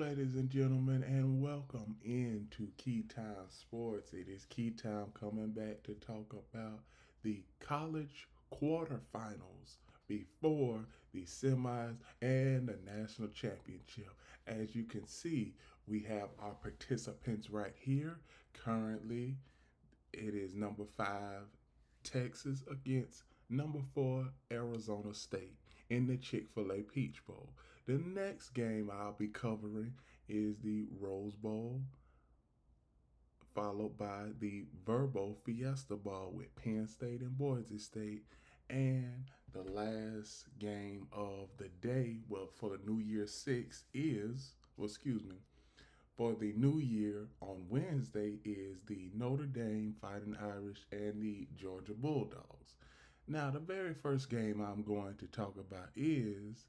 ladies and gentlemen, and welcome into Key Time Sports. It is Key Time coming back to talk about the college quarterfinals before the semis and the national championship. As you can see, we have our participants right here. Currently, it is number 5 Texas against number 4 Arizona State in the Chick-fil-A Peach Bowl. The next game I'll be covering is the Rose Bowl, followed by the Verbo Fiesta Bowl with Penn State and Boise State. And the last game of the day, well, for the New Year 6 is, for the new year on Wednesday is the Notre Dame Fighting Irish and the Georgia Bulldogs. Now, the very first game I'm going to talk about is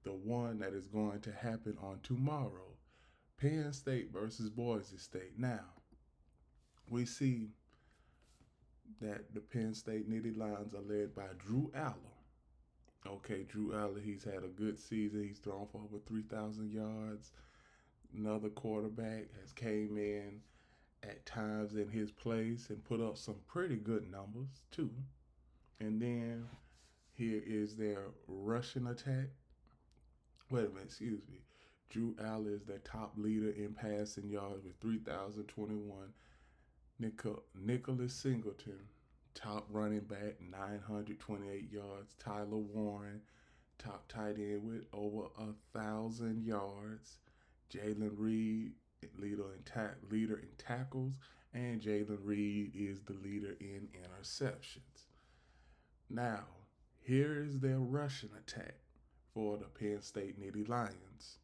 the one that is going to happen on tomorrow, Penn State versus Boise State. Now, we see that the Penn State Nittany Lions are led by Drew Aller. Okay, Drew Aller, he's had a good season. He's thrown for over 3,000 yards. Another quarterback has came in at times in his place and put up some pretty good numbers too. And then here is their rushing attack. Wait a minute, excuse me. Drew Aller is their top leader in passing yards with 3,021. Nicholas Singleton, top running back, 928 yards. Tyler Warren, top tight end with over 1,000 yards. Jalen Reed, leader in tackles, and Jalen Reed is the leader in interceptions. Now, here is their rushing attack for the Penn State Nittany Lions.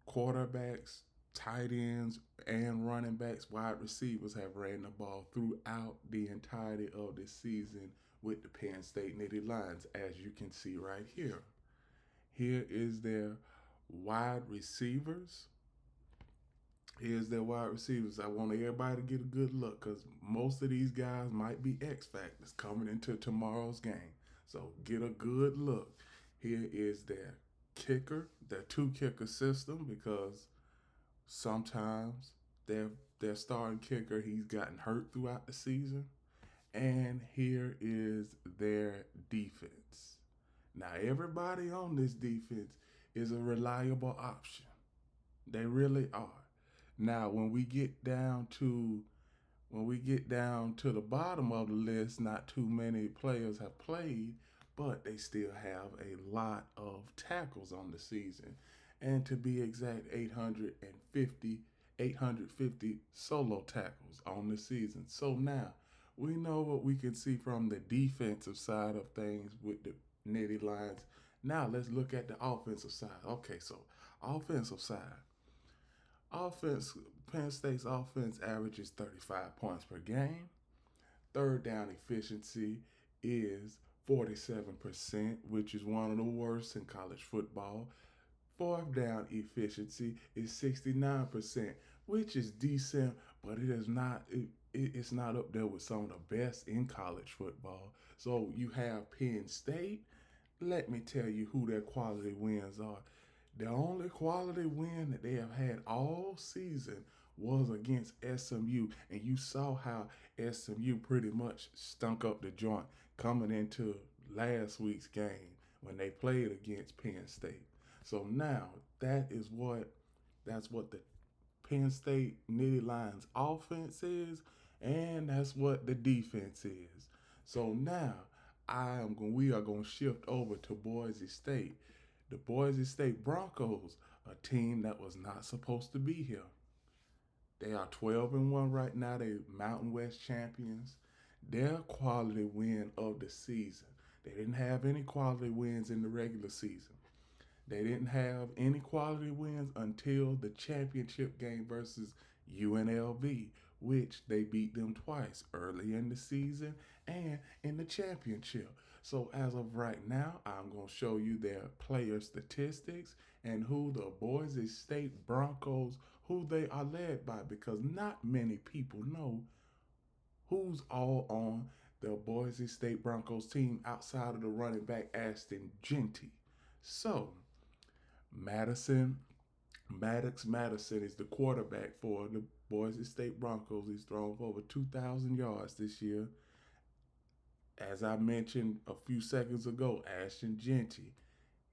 Quarterbacks, tight ends, and running backs, wide receivers have ran the ball throughout the entirety of this season with the Penn State Nittany Lions, as you can see right here. Here is their wide receivers. Here's their wide receivers. I want everybody to get a good look because most of these guys might be X Factors coming into tomorrow's game. So get a good look. Here is their kicker, their two kicker system, because sometimes their starting kicker, he's gotten hurt throughout the season. And here is their defense. Now everybody on this defense is a reliable option. They really are. Now when we get down to the bottom of the list, not too many players have played, but they still have a lot of tackles on the season. And to be exact, 850 solo tackles on the season. So now we know what we can see from the defensive side of things with the Nittany Lions. Now let's look at the offensive side. Okay, so offensive side. Penn State's offense averages 35 points per game. Third down efficiency is 47%, which is one of the worst in college football. Fourth down efficiency is 69%, which is decent, but it's not up there with some of the best in college football. So you have Penn State. Let me tell you who their quality wins are. The only quality win that they have had all season was against SMU, and you saw how SMU pretty much stunk up the joint coming into last week's game when they played against Penn State. So now that's what the Penn State Nittany Lions offense is, and that's what the defense is. So now we are going to shift over to Boise State. The Boise State Broncos, a team that was not supposed to be here. They are 12-1 right now. They're Mountain West champions. Their quality win of the season. They didn't have any quality wins in the regular season. They didn't have any quality wins until the championship game versus UNLV, which they beat them twice, early in the season and in the championship. So as of right now, I'm going to show you their player statistics and who the Boise State Broncos, who they are led by, because not many people know who's all on the Boise State Broncos team outside of the running back Ashton Jeanty. So Madison Maddox Madison is the quarterback for the Boise State Broncos. He's thrown for over 2,000 yards this year. As I mentioned a few seconds ago, Ashton Genty,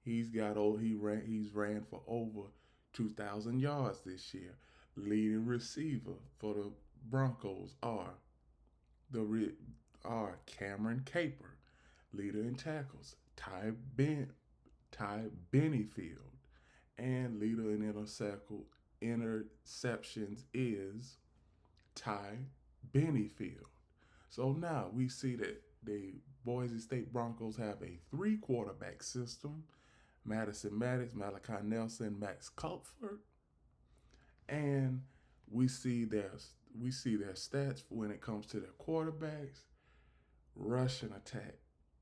he's ran for over 2,000 yards this year. Leading receiver for the Broncos the are Cameron Caper. Leader in tackles, Ty Bennyfield. And leader in interceptions is Ty Bennyfield. So now we see that the Boise State Broncos have a three quarterback system: Madison Maddox, Malachi Nelson, Max Culford. And we see their we see their stats when it comes to their quarterbacks. Rushing attack.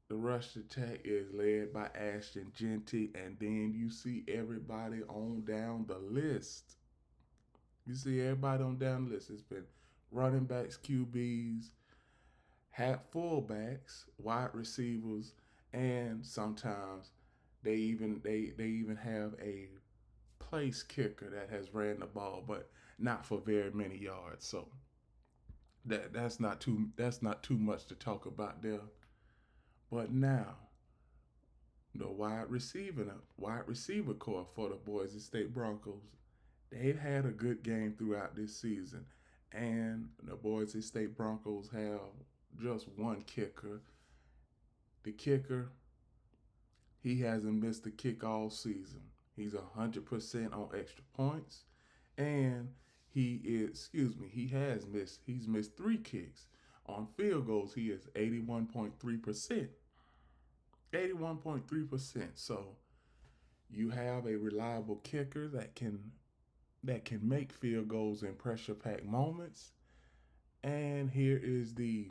The rush attack is led by Ashton Genty, and then you see everybody on down the list. You see everybody on down the list. It's been running backs, QBs, half fullbacks, wide receivers, and sometimes they even have a place kicker that has ran the ball, but not for very many yards. So that's not too much to talk about there. But now the wide receiver core for the Boise State Broncos, they've had a good game throughout this season, and the Boise State Broncos have just one kicker. The kicker, he hasn't missed a kick all season. He's 100% on extra points, and he's missed three kicks. On field goals, he is 81.3%. 81.3%. So you have a reliable kicker that can make field goals in pressure packed moments. And here is the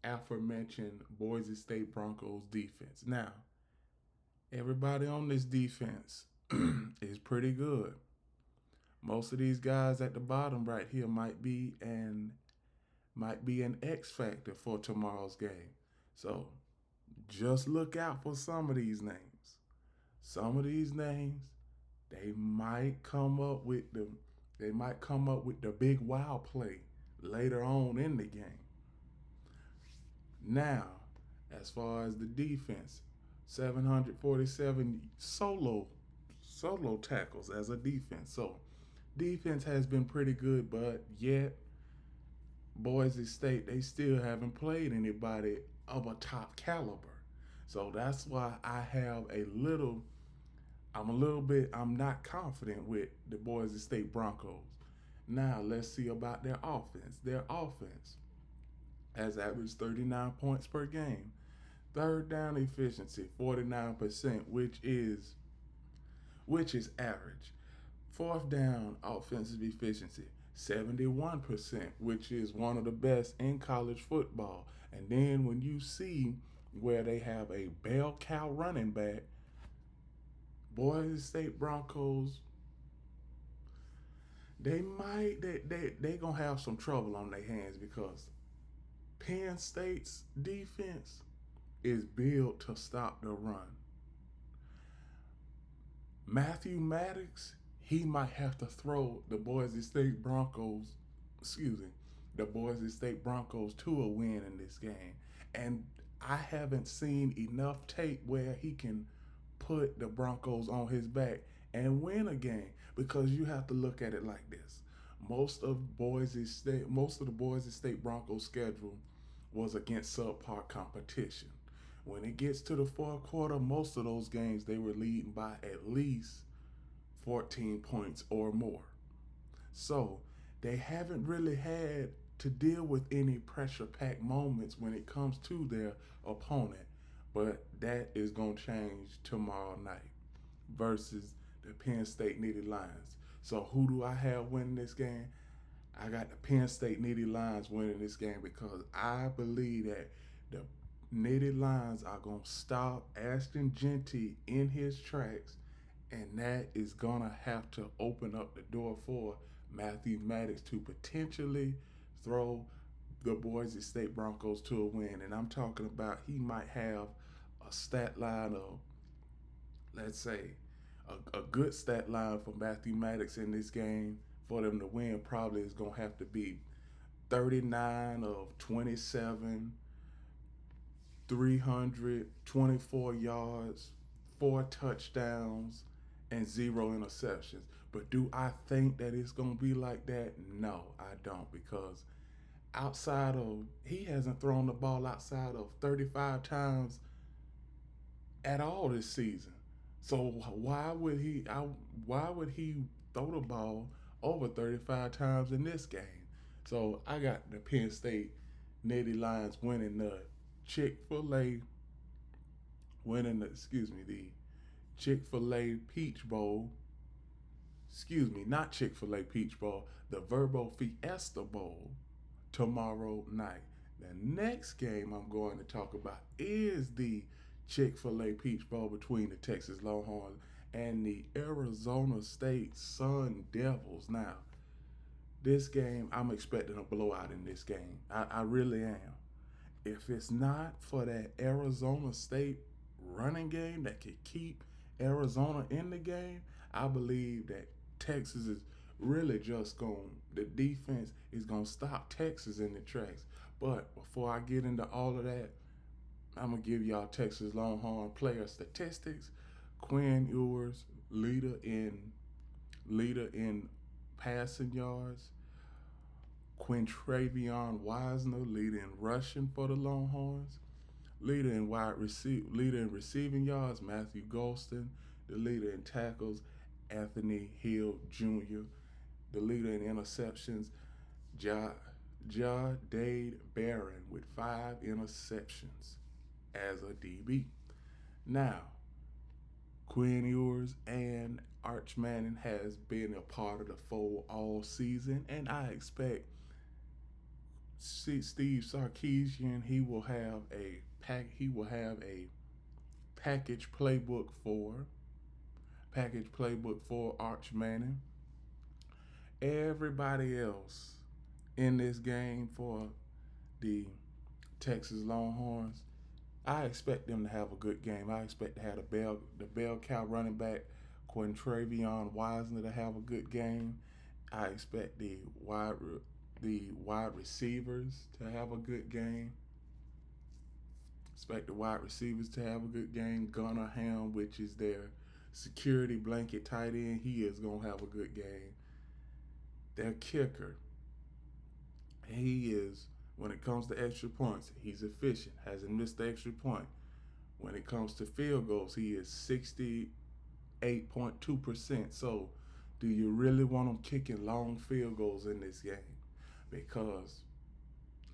aforementioned Boise State Broncos defense. Now, everybody on this defense is pretty good. Most of these guys at the bottom right here might be an X factor for tomorrow's game. So just look out for some of these names. Some of these names, they might come up with the big wow play later on in the game. Now, as far as the defense, 747 solo tackles as a defense. So defense has been pretty good, but yet Boise State, they still haven't played anybody of a top caliber. So that's why I'm not confident with the Boise State Broncos. Now let's see about their offense. Their offense has averaged 39 points per game. Third down efficiency, 49%, which is average. Fourth down offensive efficiency, 71%, which is one of the best in college football. And then when you see where they have a bell cow running back, Boise State Broncos, they gonna have some trouble on their hands because Penn State's defense is built to stop the run. Matthew Maddox, he might have to throw the Boise State Broncos to a win in this game. And I haven't seen enough tape where he can put the Broncos on his back and win a game, because you have to look at it like this. Most of the Boise State Broncos schedule was against subpar competition. When it gets to the fourth quarter, most of those games they were leading by at least 14 points or more. So they haven't really had to deal with any pressure packed moments when it comes to their opponent. But that is going to change tomorrow night versus the Penn State Nittany Lions. So who do I have winning this game? I got the Penn State Nittany Lions winning this game because I believe that the Nittany Lions are going to stop Ashton Genty in his tracks, and that is going to have to open up the door for Matthew Maddox to potentially throw the Boise State Broncos to a win. And I'm talking about he might have a stat line of, let's say, A good stat line for mathematics in this game for them to win probably is going to have to be 39 of 27, 324 yards, 4 touchdowns, and 0 interceptions. But do I think that it's going to be like that? No, I don't, because outside of he hasn't thrown the ball outside of 35 times at all this season. So why would he throw the ball over 35 times in this game? So I got the Penn State Nittany Lions winning the Chick-fil-A winning the Chick-fil-A Peach Bowl. Excuse me, not Chick-fil-A Peach Bowl, the Verbo Fiesta Bowl tomorrow night. The next game I'm going to talk about is the Chick-fil-A Peach Bowl between the Texas Longhorns and the Arizona State Sun Devils. Now, this game, I'm expecting a blowout in this game. I really am. If it's not for that Arizona State running game that could keep Arizona in the game, I believe that Texas is really just the defense is going to stop Texas in the tracks. But before I get into all of that, I'm going to give y'all Texas Longhorn player statistics. Quinn Ewers, leader in passing yards. Quintravion Wisener, leader in rushing for the Longhorns. Leader in receiving yards, Matthew Golston. The leader in tackles, Anthony Hill Jr. The leader in interceptions, Dade Barron with 5 interceptions as a DB. Now, Quinn Ewers and Arch Manning has been a part of the fold all season, and I expect Steve Sarkisian he will have a package playbook for Arch Manning. Everybody else in this game for the Texas Longhorns, I expect them to have a good game. I expect to have the bell cow running back Quintravion Wisener to have a good game. I expect the wide receivers to have a good game. Expect the wide receivers to have a good game. Gunnar Ham, which is their security blanket tight end, he is going to have a good game. Their kicker, he is, when it comes to extra points, he's efficient, hasn't missed the extra point. When it comes to field goals, he is 68.2%. So, do you really want him kicking long field goals in this game? Because,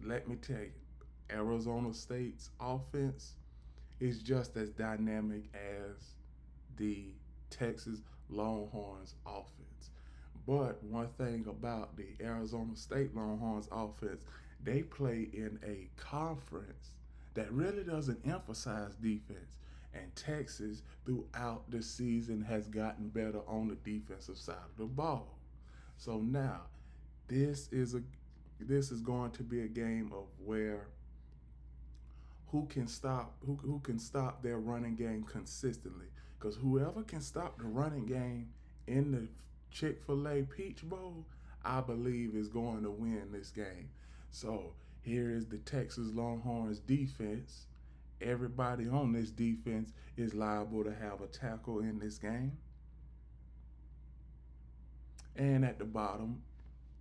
let me tell you, Arizona State's offense is just as dynamic as the Texas Longhorns offense. But one thing about the Arizona State Longhorns offense, they play in a conference that really doesn't emphasize defense. And Texas, throughout the season, has gotten better on the defensive side of the ball. So now, this is going to be a game of where who can stop their running game consistently. Because whoever can stop the running game in the Chick-fil-A Peach Bowl, I believe is going to win this game. So here is the Texas Longhorns defense. Everybody on this defense is liable to have a tackle in this game. And at the bottom,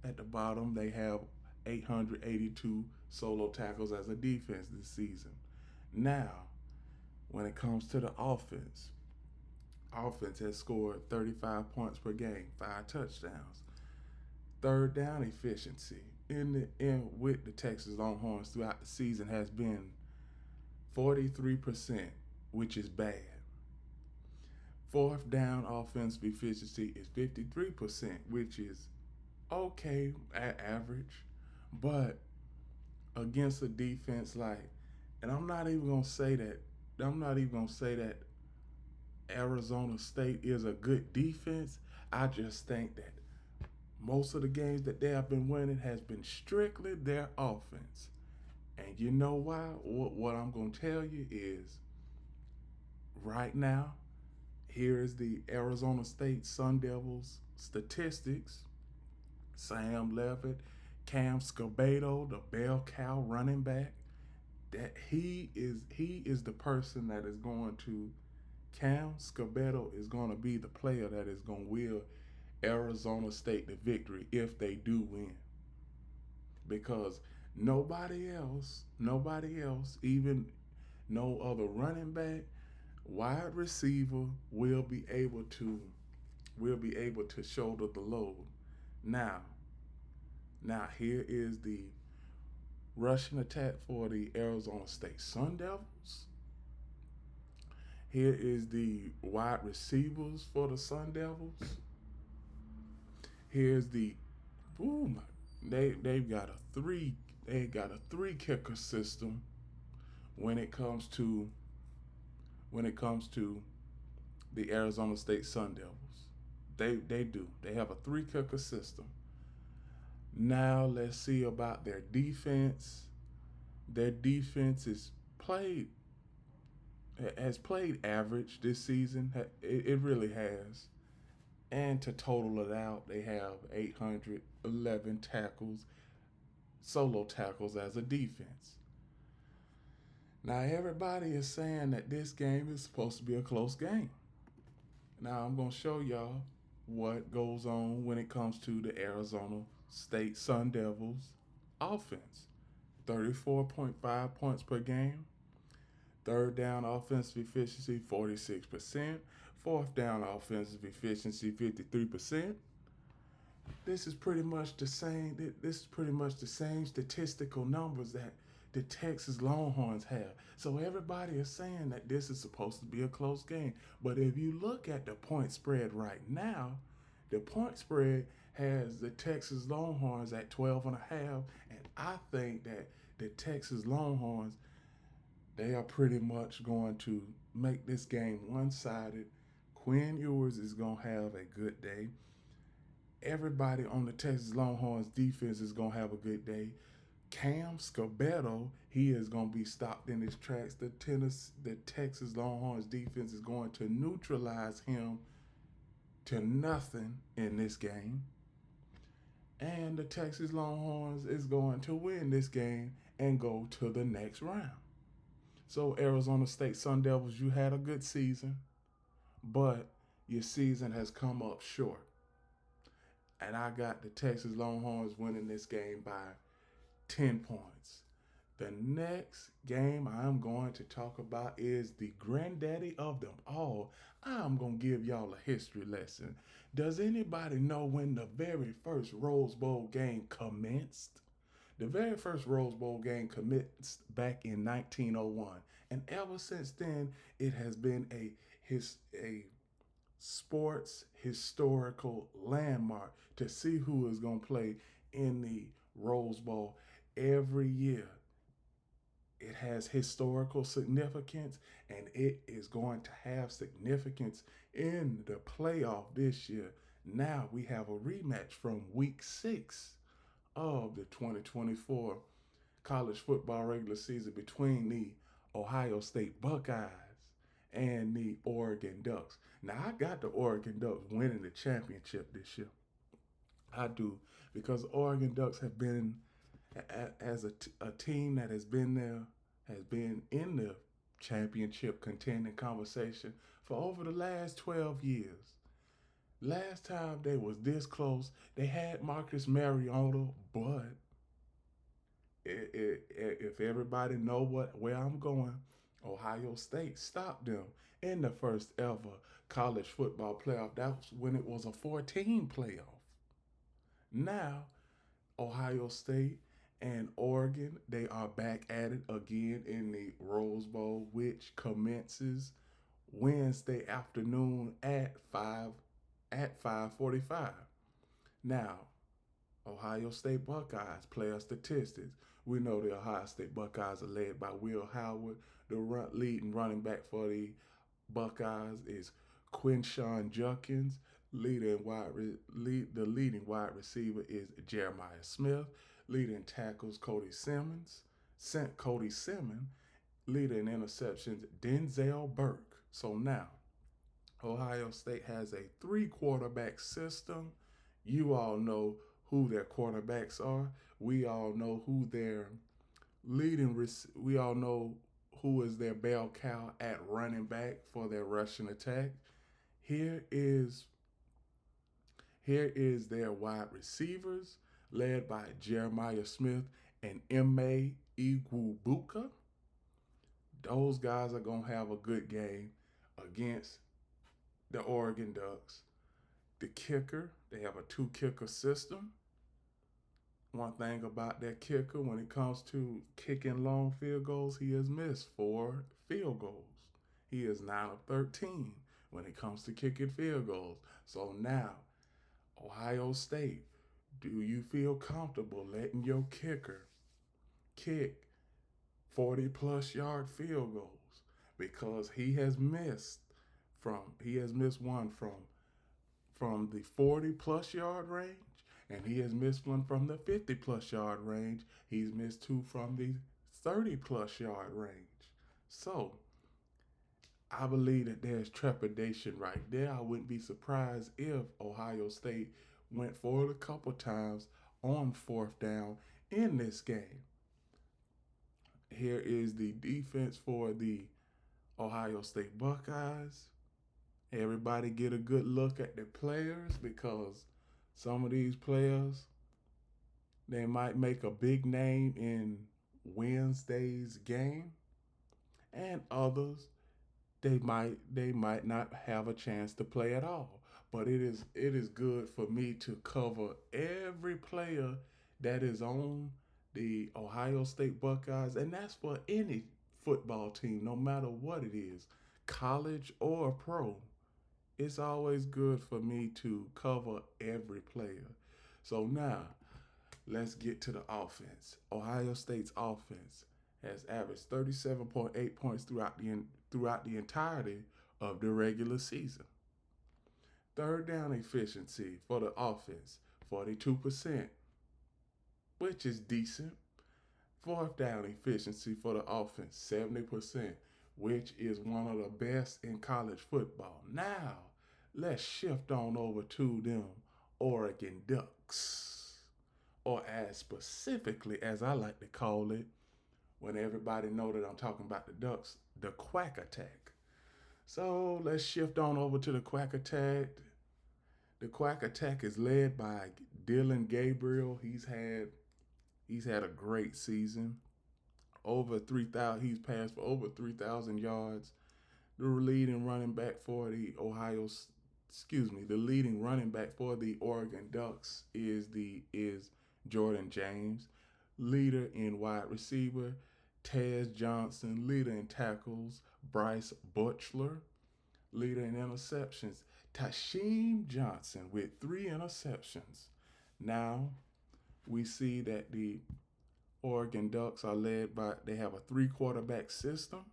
they have 882 solo tackles as a defense this season. Now, when it comes to the offense has scored 35 points per game, 5 touchdowns. Third down efficiency with the Texas Longhorns throughout the season has been 43%, which is bad. Fourth down offensive efficiency is 53%, which is okay at average. But against a defense like, and I'm not even gonna say that Arizona State is a good defense. I just think that most of the games that they have been winning has been strictly their offense. And you know why? What I'm gonna tell you is, right now, Here is the Arizona State Sun Devils statistics. Sam Levitt, Cam Scabedo, the bell cow running back. That he is the person that is going to Cam Scabedo is going to be the player that is going to will Arizona State the victory if they do win. Because nobody else, even no other running back, wide receiver will be able to shoulder the load. Now, now here is the rushing attack for the Arizona State Sun Devils. Here is the wide receivers for the Sun Devils. Here's the boom. They've got a three kicker system when it comes to the Arizona State Sun Devils. They do. They have a three kicker system. Now let's see about their defense. Their defense is played has played average this season. It really has. And to total it out, they have 811 tackles, solo tackles as a defense. Now, everybody is saying that this game is supposed to be a close game. Now, I'm going to show y'all what goes on when it comes to the Arizona State Sun Devils offense. 34.5 points per game. Third down offensive efficiency, 46%. Fourth down offensive efficiency, 53%. This is pretty much the same. This is pretty much the same statistical numbers that the Texas Longhorns have. So everybody is saying that this is supposed to be a close game. But if you look at the point spread right now, the point spread has the Texas Longhorns at 12 and a half, and I think that the Texas Longhorns, they are pretty much going to make this game one-sided. Quinn Ewers is going to have a good day. Everybody on the Texas Longhorns defense is going to have a good day. Cam Scabedo, he is going to be stopped in his tracks. The Texas Longhorns defense is going to neutralize him to nothing in this game. And the Texas Longhorns is going to win this game and go to the next round. So Arizona State Sun Devils, you had a good season, but your season has come up short. And I got the Texas Longhorns winning this game by 10 points. The next game I'm going to talk about is the granddaddy of them all. I'm going to give y'all a history lesson. Does anybody know when the very first Rose Bowl game commenced? The very first Rose Bowl game commenced back in 1901. And ever since then, it has been a sports historical landmark to see who is going to play in the Rose Bowl every year. It has historical significance, and it is going to have significance in the playoff this year. Now we have a rematch from week 6 of the 2024 college football regular season between the Ohio State Buckeyes and the Oregon Ducks. Now, I got the Oregon Ducks winning the championship this year. I do, because Oregon Ducks have been, as a team that has been there, has been in the championship contending conversation for over the last 12 years. Last time they was this close, they had Marcus Mariota, but if everybody know where I'm going, Ohio State stopped them in the first ever college football playoff. That was when it was a 14 playoff. Now, Ohio State and Oregon, they are back at it again in the Rose Bowl, which commences Wednesday afternoon at 5:45. Now, Ohio State Buckeyes player statistics. We know the Ohio State Buckeyes are led by Will Howard. The leading running back for the Buckeyes is Quinshawn Judkins. The leading wide receiver is Jeremiah Smith. Leading tackles Cody Simmons. Cody Simmons. Leading interceptions Denzel Burke. So now, Ohio State has a three quarterback system. You all know who their quarterbacks are. We all know who their we all know who is their bell cow at running back for their rushing attack. Here is here is their wide receivers, led by Jeremiah Smith and M.A. Igwubuka. Those guys are going to have a good game against the Oregon Ducks. The kicker, they have a two kicker system. One thing about that kicker, when it comes to kicking long field goals, he has missed 4 field goals. He is 9 of 13 when it comes to kicking field goals. So now, Ohio State, do you feel comfortable letting your kicker kick 40 plus yard field goals? Because he has missed one from the 40 plus yard range, and he has missed one from the 50 plus yard range. He's missed two from the 30 plus yard range. So I believe that there's trepidation right there. I wouldn't be surprised if Ohio State went for it a couple times on fourth down in this game. Here is the defense for the Ohio State Buckeyes. Everybody get a good look at the players, because some of these players, they might make a big name in Wednesday's game, and others, they might not have a chance to play at all. But it is good for me to cover every player that is on the Ohio State Buckeyes, and that's for any football team, no matter what it is, college or pro. It's always good for me to cover every player. So now, let's get to the offense. Ohio State's offense has averaged 37.8 points throughout the entirety of the regular season. Third down efficiency for the offense, 42%, which is decent. Fourth down efficiency for the offense, 70%, which is one of the best in college football. Now, let's shift on over to them Oregon Ducks, or as specifically as I like to call it, when everybody know that I'm talking about the Ducks, the Quack Attack. So let's shift on over to the Quack Attack. The Quack Attack is led by Dylan Gabriel. He's had a great season. Over 3,000, he's passed for over 3,000 yards. The leading running back for the Oregon Ducks is Jordan James. Leader in wide receiver, Tez Johnson. Leader in tackles, Bryce Butchler. Leader in interceptions, Tasheem Johnson with 3 interceptions. Now we see that the Oregon Ducks they have a 3 quarterback system.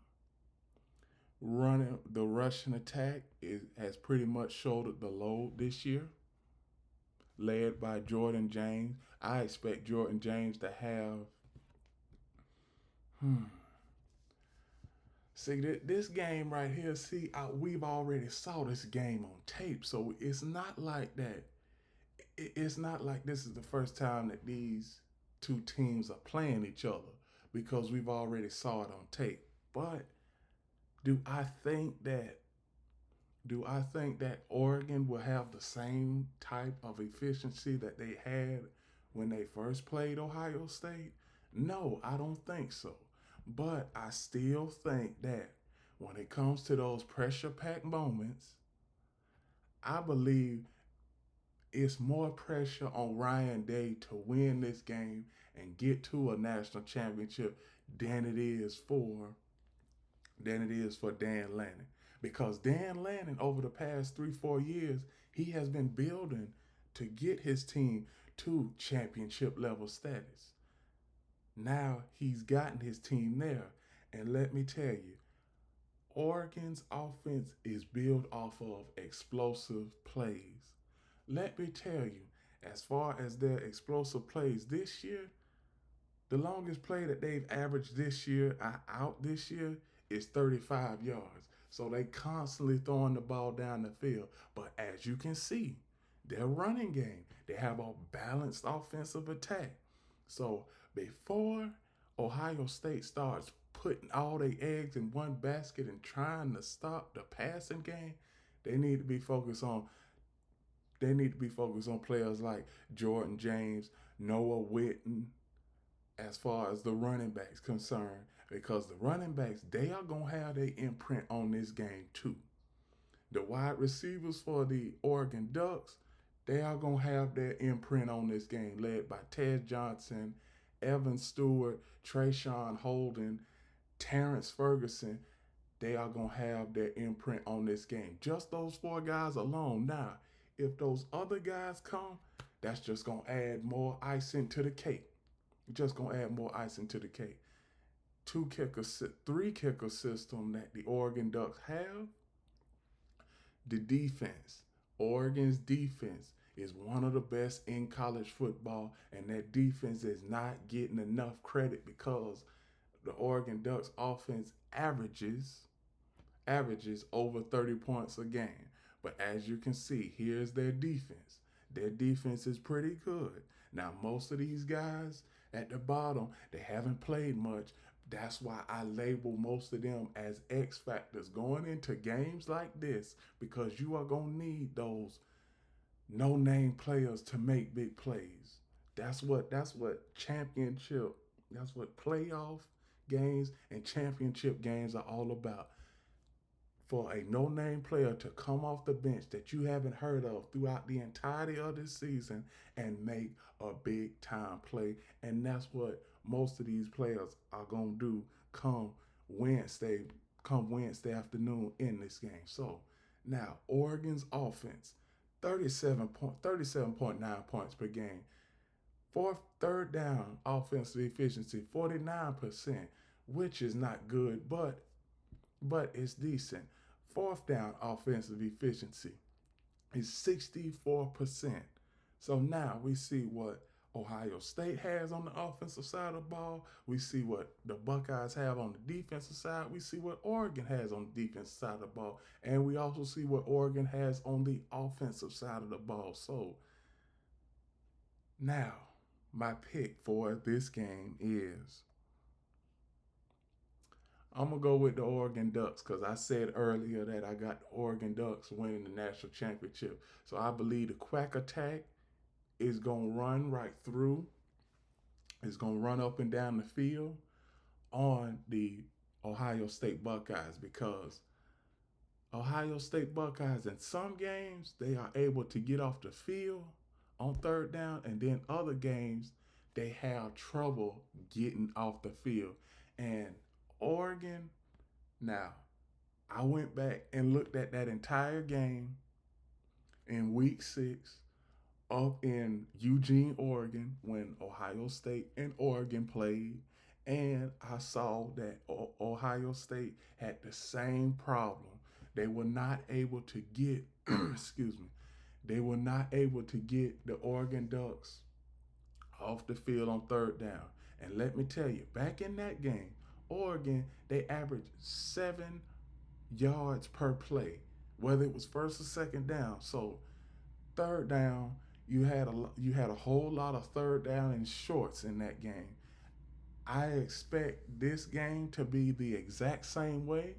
Running the rushing attack has pretty much shouldered the load this year, led by Jordan James. I expect Jordan James to have See, this game right here, we've already saw this game on tape, so it's not like that. It's not like this is the first time that these two teams are playing each other, because we've already saw it on tape. But do I think that Oregon will have the same type of efficiency that they had when they first played Ohio State? No, I don't think so. But I still think that when it comes to those pressure packed moments, I believe it's more pressure on Ryan Day to win this game and get to a national championship than it is for Dan Lanning. Because Dan Lanning, over the past 3-4 years, he has been building to get his team to championship level status. Now he's gotten his team there. And let me tell you, Oregon's offense is built off of explosive plays. Let me tell you, as far as their explosive plays this year, the longest play that they've averaged this year is 35 yards. So they constantly throwing the ball down the field. But as you can see, their running game, they have a balanced offensive attack. So before Ohio State starts putting all their eggs in one basket and trying to stop the passing game, they need to be focused on players like Jordan James, Noah Witten, as far as the running backs concerned, because the running backs, they are gonna have their imprint on this game too. The wide receivers for the Oregon Ducks, they are gonna have their imprint on this game, led by Ted Johnson, Evan Stewart, Trayshawn Holden, Terrence Ferguson. They are gonna have their imprint on this game. Just those four guys alone. Now, if those other guys come, that's just gonna add more icing to the cake. Just gonna add more icing to the cake. Three kicker system that the Oregon Ducks have. The defense, Oregon's defense is one of the best in college football, and that defense is not getting enough credit because the Oregon Ducks offense averages over 30 points a game. But as you can see, here's their defense. Their defense is pretty good. Now, most of these guys at the bottom, they haven't played much. That's why I label most of them as X factors going into games like this, because you are going to need those no name players to make big plays. That's what playoff games and championship games are all about. For a no name player to come off the bench that you haven't heard of throughout the entirety of this season and make a big time play. And that's what most of these players are going to do come Wednesday, come Wednesday afternoon in this game. So now Oregon's offense, 37.9 points per game. Third down offensive efficiency, 49%, which is not good, but it's decent. Fourth down offensive efficiency is 64%. So now we see what Ohio State has on the offensive side of the ball. We see what the Buckeyes have on the defensive side. We see what Oregon has on the defensive side of the ball. And we also see what Oregon has on the offensive side of the ball. So now my pick for this game is I'm going to go with the Oregon Ducks because I said earlier that I got the Oregon Ducks winning the national championship. So I believe the Quack Attack is going to run right through. It's going to run up and down the field on the Ohio State Buckeyes, because Ohio State Buckeyes in some games, they are able to get off the field on third down, and then other games, they have trouble getting off the field. And Oregon, now, I went back and looked at that entire game in week 6 up in Eugene, Oregon, when Ohio State and Oregon played. And I saw that Ohio State had the same problem. They were not able to get, excuse me, they were not able to get the Oregon Ducks off the field on third down. And let me tell you, back in that game, Oregon, they averaged 7 yards per play, whether it was first or second down. So third down, you had a whole lot of third down and shorts in that game. I expect this game to be the exact same way.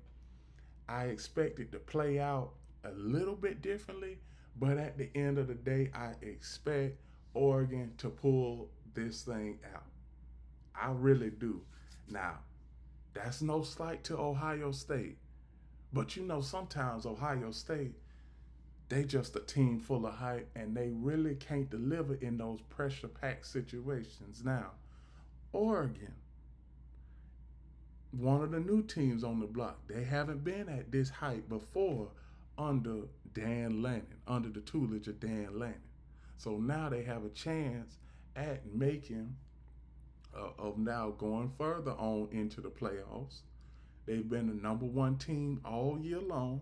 I expect it to play out a little bit differently, but at the end of the day, I expect Oregon to pull this thing out. I really do. Now, that's no slight to Ohio State, but sometimes Ohio State, they just a team full of hype and they really can't deliver in those pressure packed situations. Now, Oregon, one of the new teams on the block, they haven't been at this height before under Dan Lanning, under the tutelage of Dan Lanning. So now they have a chance at making, of now going further on into the playoffs. They've been the number one team all year long.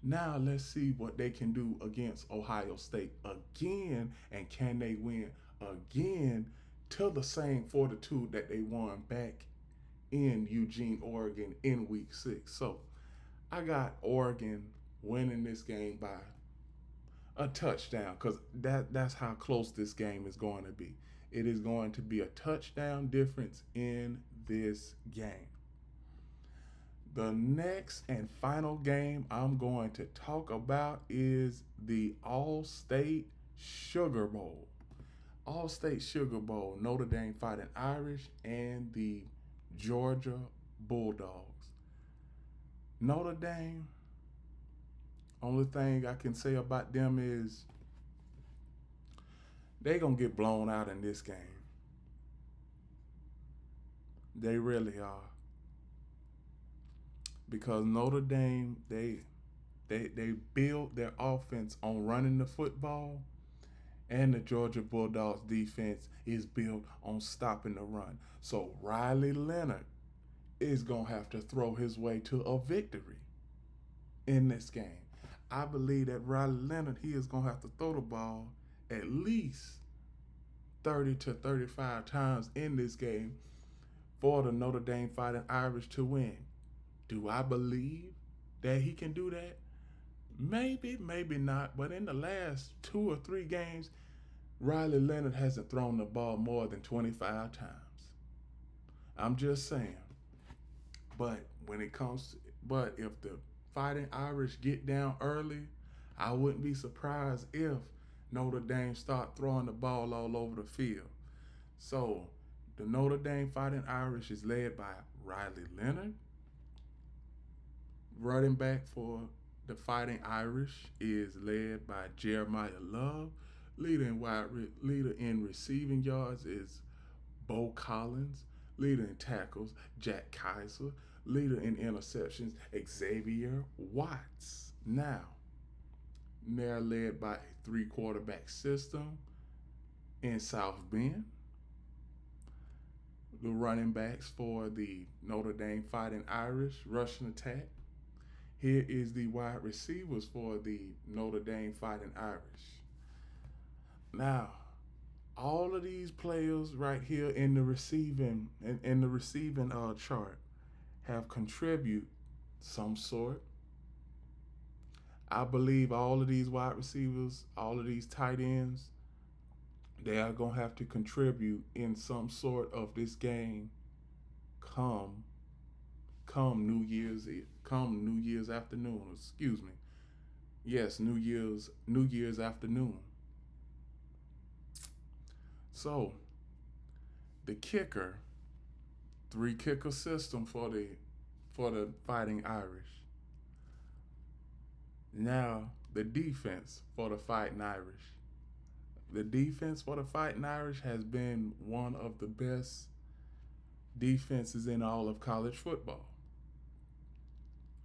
Now let's see what they can do against Ohio State again, and can they win again to the same fortitude that they won back in Eugene, Oregon in week 6. So I got Oregon winning this game by a touchdown because that's how close this game is going to be. It is going to be a touchdown difference in this game. The next and final game I'm going to talk about is the All-State Sugar Bowl. All-State Sugar Bowl, Notre Dame Fighting Irish and the Georgia Bulldogs. Notre Dame, only thing I can say about them is they gonna get blown out in this game. They really are. Because Notre Dame, they build their offense on running the football, and the Georgia Bulldogs defense is built on stopping the run. So Riley Leonard is gonna have to throw his way to a victory in this game. I believe that Riley Leonard, he is gonna have to throw the ball at least 30 to 35 times in this game for the Notre Dame Fighting Irish to win. Do I believe that he can do that? Maybe, maybe not. But in the last 2 or 3 games, Riley Leonard hasn't thrown the ball more than 25 times. I'm just saying. But if the Fighting Irish get down early, I wouldn't be surprised if Notre Dame start throwing the ball all over the field. So the Notre Dame Fighting Irish is led by Riley Leonard. Running back for the Fighting Irish is led by Jeremiah Love. Leader in receiving yards is Bo Collins. Leader in tackles, Jack Kaiser. Leader in interceptions, Xavier Watts. Now, they're led by a 3 quarterback system in South Bend. The running backs for the Notre Dame Fighting Irish rushing attack. Here is the wide receivers for the Notre Dame Fighting Irish. Now, all of these players right here in the receiving chart have contribute some sort. I believe all of these wide receivers, all of these tight ends, they are gonna have to contribute in some sort of this game come New Year's afternoon. Excuse me. Yes, New Year's afternoon. So the kicker, 3 kicker system for the Fighting Irish. Now the defense for the Fighting Irish. The defense for the Fighting Irish has been one of the best defenses in all of college football.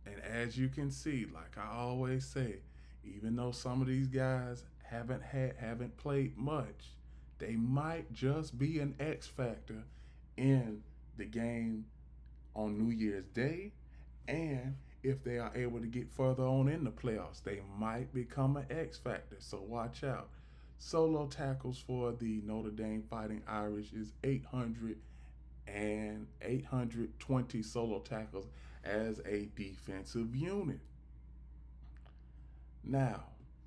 And as you can see, like I always say, even though some of these guys haven't played much, they might just be an X factor in the game on New Year's Day, and if they are able to get further on in the playoffs, they might become an X factor. So watch out. Solo tackles for the Notre Dame Fighting Irish is 820 solo tackles as a defensive unit. Now,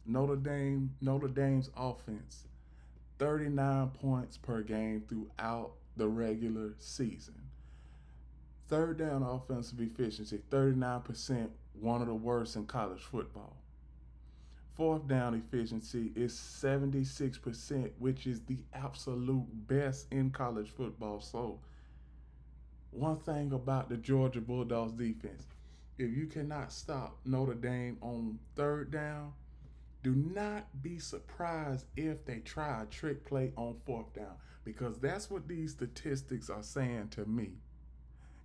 Notre Dame's offense, 39 points per game throughout the regular season. Third down offensive efficiency, 39%, one of the worst in college football. Fourth down efficiency is 76%, which is the absolute best in college football. So, one thing about the Georgia Bulldogs defense, if you cannot stop Notre Dame on third down, do not be surprised if they try a trick play on fourth down, because that's what these statistics are saying to me.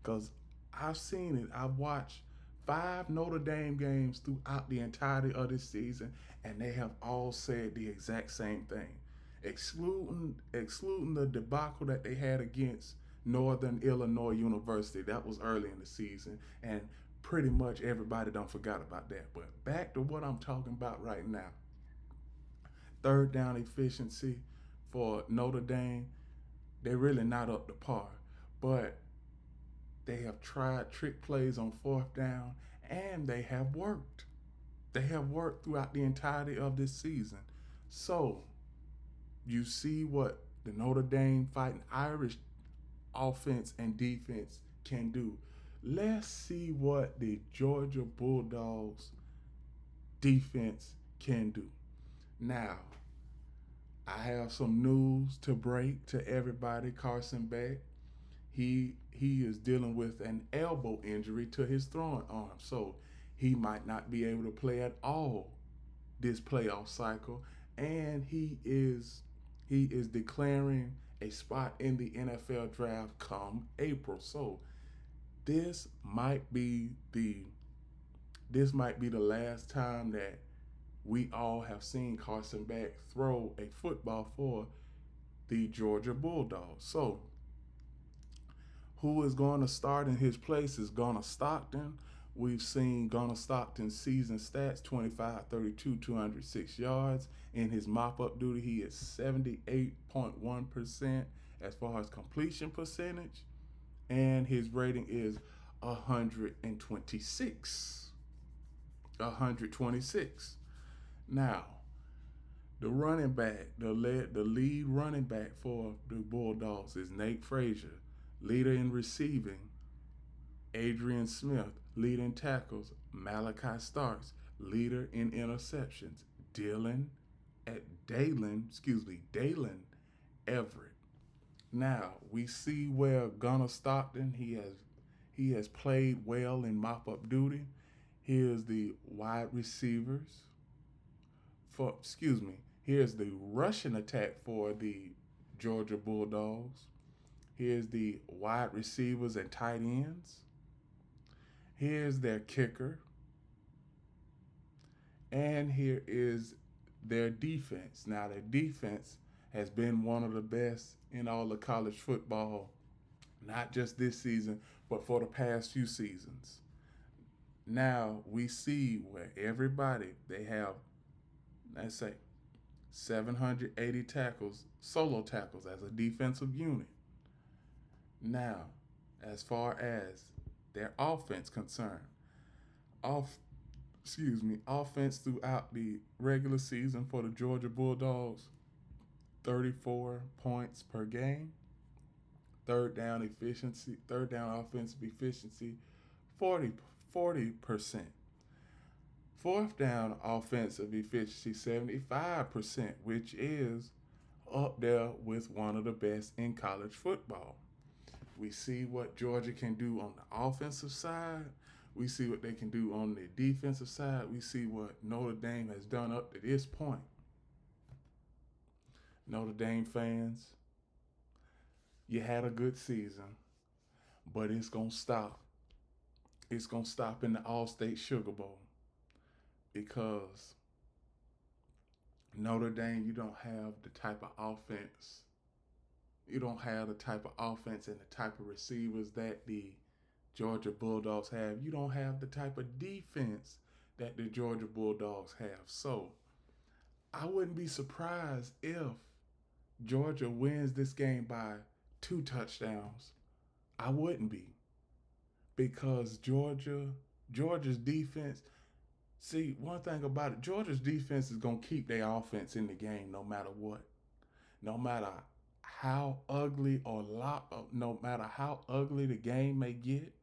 Because I've seen it. I've watched 5 Notre Dame games throughout the entirety of this season, and they have all said the exact same thing. Excluding the debacle that they had against Northern Illinois University. That was early in the season, and pretty much everybody don't forgot about that. But back to what I'm talking about right now. Third down efficiency for Notre Dame, they're really not up to par. But they have tried trick plays on fourth down, and they have worked. They have worked throughout the entirety of this season. So you see what the Notre Dame Fighting Irish offense and defense can do. Let's see what the Georgia Bulldogs defense can do. Now, I have some news to break to everybody. Carson Beck, he is dealing with an elbow injury to his throwing arm, so he might not be able to play at all this playoff cycle, and he is declaring a spot in the NFL draft come April. So this might be the this might be the last time that we all have seen Carson Beck throw a football for the Georgia Bulldogs. So who is going to start in his place is Gunnar Stockton. We've seen Gunnar Stockton's season stats: 25, 32, 206 yards. In his mop up duty, he is 78.1% as far as completion percentage, and his rating is 126. 126. Now, the running back, the lead running back for the Bulldogs is Nate Frazier. Leader in receiving, Adrian Smith. Leader in tackles, Malachi Starks. Leader in interceptions, Dalen Everett. Now we see where Gunnar Stockton he has played well in mop up duty. Here's the wide receivers for here's the rushing attack for the Georgia Bulldogs. Here's the wide receivers and tight ends. Here's their kicker. And here is their defense. Now, their defense has been one of the best in all of college football, not just this season, but for the past few seasons. Now, we see where they have, let's say, 780 tackles, solo tackles as a defensive unit. Now, as far as their offense concerned, offense throughout the regular season for the Georgia Bulldogs, 34 points per game. Third down offensive efficiency, 40%. Fourth down offensive efficiency, 75%, which is up there with one of the best in college football. We see what Georgia can do on the offensive side. We see what they can do on the defensive side. We see what Notre Dame has done up to this point. Notre Dame fans, you had a good season, but it's going to stop. It's going to stop in the All-State Sugar Bowl because Notre Dame, you don't have the type of offense. You don't have the type of offense and the type of receivers that the Georgia Bulldogs have. You don't have the type of defense that the Georgia Bulldogs have. So I wouldn't be surprised if Georgia wins this game by 2 touchdowns. I wouldn't be. Because Georgia's defense, see, one thing about it, Georgia's defense is going to keep their offense in the game no matter what. No matter how ugly no matter how ugly the game may get,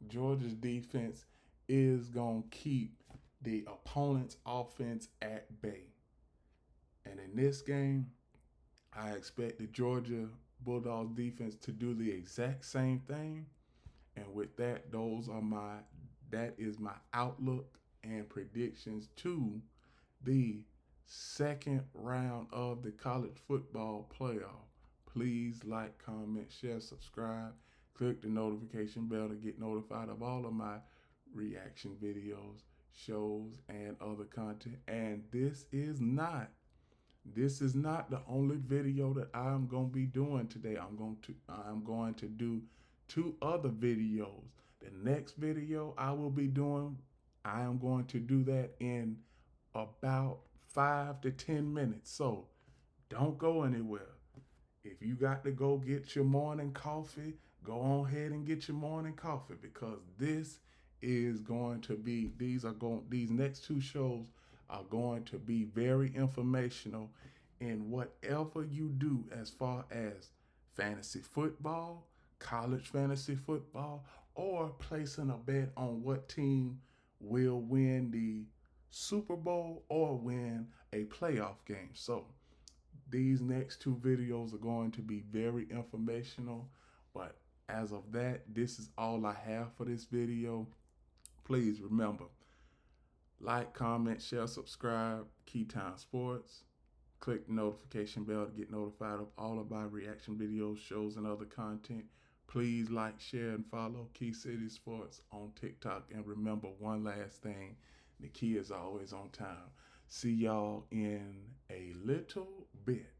Georgia's defense is going to keep the opponent's offense at bay. And in this game, I expect the Georgia Bulldogs defense to do the exact same thing. And with that, that is my outlook and predictions to the second round of the college football playoff. Please like, comment, share, subscribe. Click the notification bell to get notified of all of my reaction videos, shows, and other content. And this is not the only video that I'm going to be doing today. I'm going to do 2 other videos. The next video I will be doing, I am going to do that in about 5 to 10 minutes. So don't go anywhere. If you got to go get your morning coffee, go on ahead and get your morning coffee because this is going to be these next two shows are going to be very informational in whatever you do as far as fantasy football, college fantasy football, or placing a bet on what team will win the Super Bowl or win a playoff game. So these next two videos are going to be very informational, but as of that, this is all I have for this video. Please remember, like, comment, share, subscribe, Key Time Sports. Click the notification bell to get notified of all of our reaction videos, shows, and other content. Please like, share, and follow Key City Sports on TikTok. And remember one last thing, the key is always on time. See y'all in a little bit.